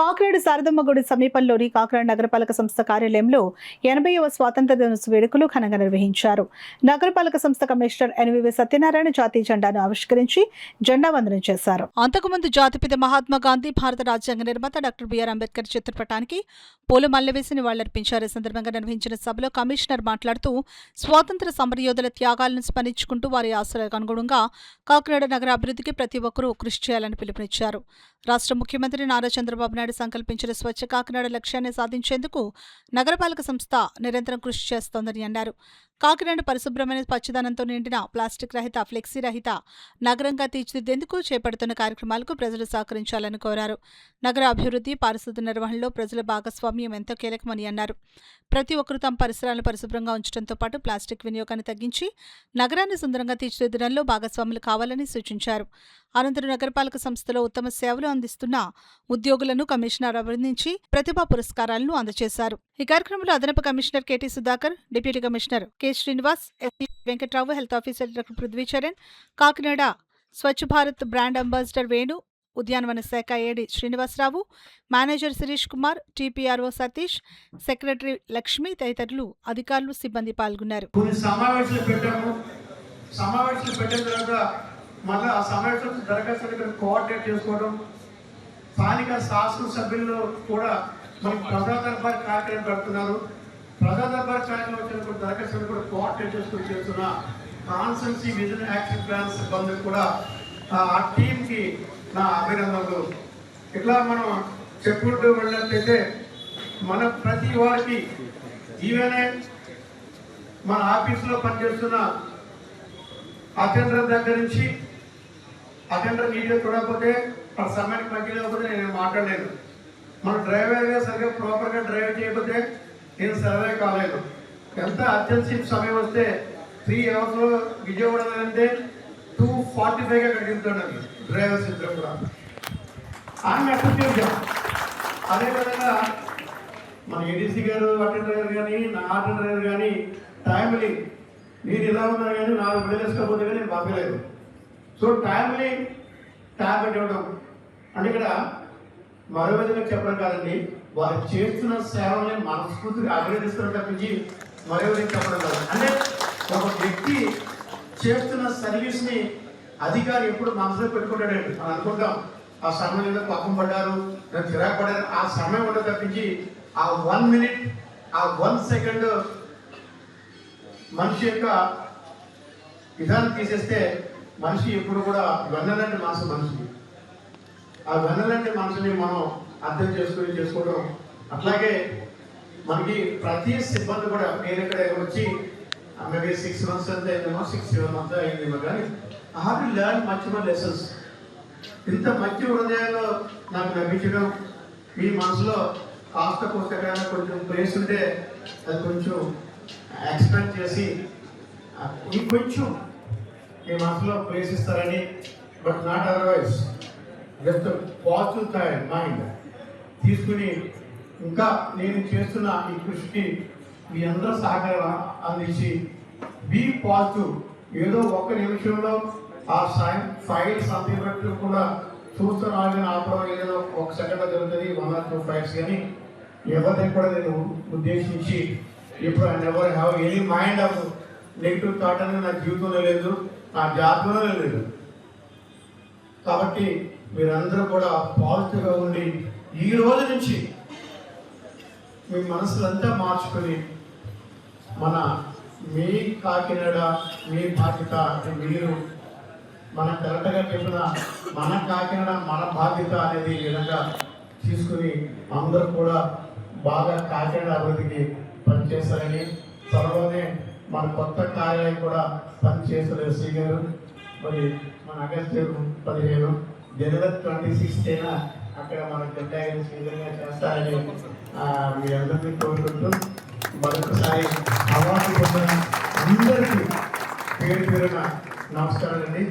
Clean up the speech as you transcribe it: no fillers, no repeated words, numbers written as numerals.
కాకినాడ శారదమ్మ గుడి సమీపంలోని కాకినాడ నగరపాలక సంస్థ కార్యాలయంలో 80వ స్వాతంత్ర దినోత్సవ వేడుకలు ఘనంగా నిర్వహించారు. నగరపాలక సంస్థ కమిషనర్ ఎన్వివి సత్యనారాయణ జాతీయ జెండాను ఆవిష్కరించి జెండా వందనం చేశారు. అంతకుముందు జాతిపిత మహాత్మా గాంధీ, భారత రాజ్యాంగ నిర్మాత డాక్టర్ బిఆర్ అంబేద్కర్ చిత్రపటానికి పూలమాలలు వేసి నివాళులర్పించారు. ఈ సందర్భంగా నిర్వహించిన సభలో కమిషనర్ మాట్లాడుతూ స్వాతంత్ర సమరయోధుల త్యాగాలను స్మరించుకుంటూ వారి ఆశలకు అనుగుణంగా కాకినాడ నగర అభివృద్ధికి ప్రతి ఒక్కరూ కృషి చేయాలని పిలుపునిచ్చారు. రాష్ట్ర ముఖ్యమంత్రి నారా చంద్రబాబు నాయుడు సంకల్పించిన స్వచ్ఛ కాకినాడ లక్ష్యాన్ని సాధించేందుకు నగరపాలక సంస్థ నిరంతరం కృషి చేస్తోందని అన్నారు. కాకినాడ పరిశుభ్రమైన పచ్చదనంతో నిండిన ప్లాస్టిక్ రహిత, ఫ్లెక్సీ రహిత నగరంగా తీర్చిదిద్దేందుకు చేపడుతున్న కార్యక్రమాలకు ప్రజలు సహకరించాలని కోరారు. నగర అభివృద్ధి, పారిశుద్ధ్య నిర్వహణలో ప్రజల భాగస్వామ్యం ఎంతో కీలకమని అన్నారు. ప్రతి ఒక్కరూ తమ పరిసరాలను పరిశుభ్రంగా ఉంచడంతో పాటు ప్లాస్టిక్ వినియోగాన్ని తగ్గించి నగరాన్ని సుందరంగా తీర్చిదిద్దడంలో భాగస్వాములు కావాలని సూచించారు. అనంతరం నగరపాలక సంస్థలో ఉత్తమ సేవలు అందిస్తున్న ఉద్యోగులను కమిషనర్ అభినందించి ప్రతిభా పురస్కారాలను అందజేశారు. ఈ కార్యక్రమంలో అదనపు commissioner KT Sudhakar, deputy commissioner K Srinivas, SP Venkatrao, health officer doctor Prithvicharan, Kakinada Swachh Bharat brand ambassador Venu, ఉద్యానవన శాఖ AD Srinivasarao, manager Sirish Kumar, TPRO Satish, secretary Lakshmi తదితరులు అధికారులు, సిబ్బంది పాల్గొన్నారు. మళ్ళీ ఆ సమావేశం దరఖాస్తు కోఆర్డినేట్ చేసుకోవడం, స్థానిక శాసనసభ్యులు కూడా మనకి ప్రజా దర్బార్ కార్యక్రమం పెడుతున్నారు. ప్రజా దర్బార్ కార్యక్రమం వచ్చినప్పుడు దరఖాస్తులు కూడా కోఆర్డినేట్ చేసుకుని చేస్తున్న కాన్స్టెన్సీ విజన్ యాక్షన్ ప్లాన్ సిబ్బంది కూడా ఆ టీంకి నా అభినందనలు. ఇట్లా మనం చెప్పుకుంటూ వెళ్ళినట్లయితే మన ప్రతి వారికి ఈవెనే మన ఆఫీసులో పనిచేస్తున్న అటెండర్ దగ్గర నుంచి అటెండర్ నీట్గా చూడకపోతే ఆ సమయానికి పనిచేయకపోతే నేను మాట్లాడలేను. మన డ్రైవర్గా సరిగ్గా ప్రాపర్గా డ్రైవ్ చేయకపోతే నేను సర్వే కాలేదు. ఎంత అర్జెన్సీ సమయం వస్తే 3 అవర్స్లో విజయవాడ అంటే 2:45గా కడిగిస్తున్నాను డ్రైవర్స్ ఇద్దరు కూడా. ఆమె అప్రిషియేట్. అదేవిధంగా మన ఏడీసీ గారు అటెండర్ గారు కానీ, నా అటెండర్ గారు కానీ టైంలీ నేను ఇలా ఉన్నా కానీ నాకు వదిలేసుకోకపోతే కానీ నేను పంపలేదు. సో టైంలీ ట్యాబ్లెట్ ఇవ్వడం అంటే ఇక్కడ మరో విధంగా చెప్పడం కాదండి, వారు చేస్తున్న సేవల్ని మనస్ఫూర్తిగా అభినందిస్తున్న తప్పించి మరో విధంగా చెప్పడం కాదు. అంటే ఒక వ్యక్తి చేస్తున్న సర్వీస్ని అధికారి ఎప్పుడు మనసులో పెట్టుకుంటాడండి. మనం అనుకుంటాం ఆ సమయం ఏదో పక్కన పడ్డారు, నేను చిరాకు పడ్డారు, ఆ సమయం కూడా తప్పించి ఆ 1 మినిట్, ఆ 1 సెకండ్ మనిషి యొక్క విధానం తీసేస్తే మనిషి ఎప్పుడు కూడా వెన్నలాంటి మనసు మనిషి. ఆ వెన్నలాంటి మనసుని మనం అర్థం చేసుకోవడం. అట్లాగే మనకి ప్రతి సిబ్బంది కూడా నేను ఇక్కడ వచ్చి మేబీ 6 months అంతా అయిందేమో, 6-7 months అయిందేమో, కానీ I have to learn much more lessons. ఇంత మంచి హృదయాల్లో నాకు లభించడం, మీ మనసులో కాస్త పుస్తకాలు కొంచెం ప్లేస్ ఉంటే అది కొంచెం ఎక్స్పెక్ట్ చేసి ఇంకొంచెం మీ మనసులో ప్లేస్ ఇస్తారని, but not otherwise just positive mind తీసుకుని ఇంకా నేను చేస్తున్న ఈ కృషికి మీ అందరూ సహకారం అందించి బీ పాజిటివ్. ఏదో ఒక్క నిమిషంలో ఆ ఫైల్ సంతృప్తి కూడా చూస్తున్నాను ఆపడం ఏదో 1 సెకండ్లో జరుగుతుంది, 1 or 2 files, కానీ ఎవరిని కూడా నేను ఉద్దేశించి ఇప్పుడు I never have any mind of negative thought అనేది నా జీవితంలో లేదు, నా జాతకంలో లేదు. కాబట్టి మీరందరూ కూడా పాజిటివ్గా ఉండి ఈ రోజు నుంచి మీ మనసులంతా మార్చుకొని మీ కాకినాడ మీ బాధ్యత, మీరు మన కరెక్ట్గా చెప్పిన మన కాకినాడ మన బాధ్యత అనేది ఈ విధంగా తీసుకుని అందరూ కూడా బాగా కాకినాడ అభివృద్ధికి పనిచేస్తారని, త్వరలోనే మన కొత్త కార్యాలయం కూడా పనిచేస్తారు ఎస్సీ గారు. మరి మన ఆగస్టు 15 జనవరి 26న అక్కడ మన జెండా విధంగా చేస్తారని మీ అందరినీ కోరుకుంటూ మరొకసారి అవార్డు పొందిన అందరికీ పేరు పేరున నమస్కారాలండి.